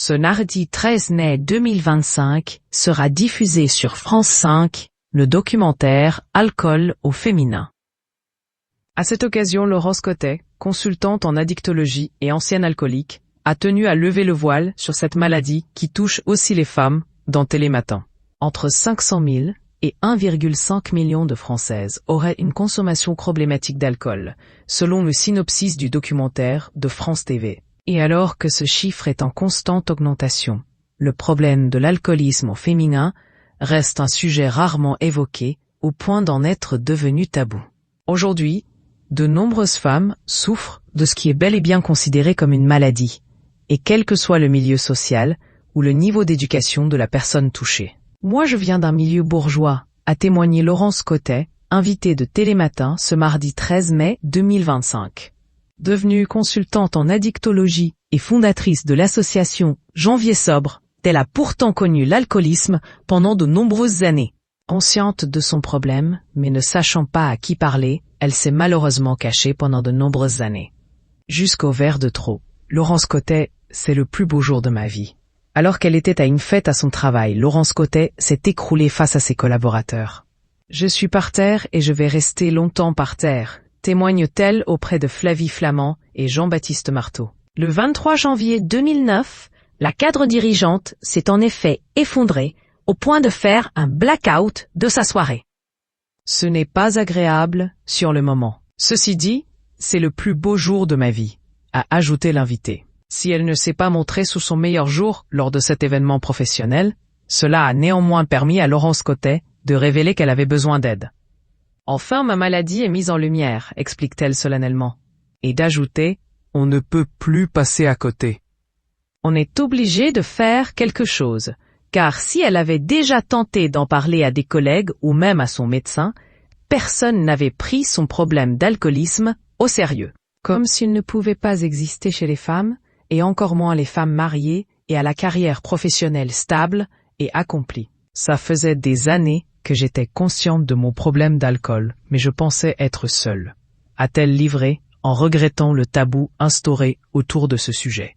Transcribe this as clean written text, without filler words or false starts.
Ce mardi 13 mai 2025 sera diffusé sur France 5, le documentaire Alcool au féminin. À cette occasion, Laurence Cottet, consultante en addictologie et ancienne alcoolique, a tenu à lever le voile sur cette maladie qui touche aussi les femmes dans Télématin. Entre 500 000 et 1,5 million de Françaises auraient une consommation problématique d'alcool, selon le synopsis du documentaire de France TV. Et alors que ce chiffre est en constante augmentation, le problème de l'alcoolisme au féminin reste un sujet rarement évoqué au point d'en être devenu tabou. Aujourd'hui, de nombreuses femmes souffrent de ce qui est bel et bien considéré comme une maladie, et quel que soit le milieu social ou le niveau d'éducation de la personne touchée. Moi je viens d'un milieu bourgeois, a témoigné Laurence Cottet, invitée de Télématin ce mardi 13 mai 2025. Devenue consultante en addictologie et fondatrice de l'association Janvier Sobre, elle a pourtant connu l'alcoolisme pendant de nombreuses années. Consciente de son problème, mais ne sachant pas à qui parler, elle s'est malheureusement cachée pendant de nombreuses années. Jusqu'au verre de trop. Laurence Cottet, c'est le plus beau jour de ma vie. Alors qu'elle était à une fête à son travail, Laurence Cottet s'est écroulée face à ses collaborateurs. Je suis par terre et je vais rester longtemps par terre, témoigne-t-elle auprès de Flavie Flament et Jean-Baptiste Marteau. Le 23 janvier 2009, la cadre dirigeante s'est en effet effondrée au point de faire un blackout de sa soirée. Ce n'est pas agréable sur le moment. Ceci dit, c'est le plus beau jour de ma vie, a ajouté l'invité. Si elle ne s'est pas montrée sous son meilleur jour lors de cet événement professionnel, cela a néanmoins permis à Laurence Cottet de révéler qu'elle avait besoin d'aide. Enfin, ma maladie est mise en lumière, explique-t-elle solennellement. Et d'ajouter, on ne peut plus passer à côté. On est obligé de faire quelque chose, car si elle avait déjà tenté d'en parler à des collègues ou même à son médecin, personne n'avait pris son problème d'alcoolisme au sérieux. Comme s'il ne pouvait pas exister chez les femmes, et encore moins les femmes mariées et à la carrière professionnelle stable et accomplie. Ça faisait des années que j'étais consciente de mon problème d'alcool, mais je pensais être seule, a-t-elle livré en regrettant le tabou instauré autour de ce sujet.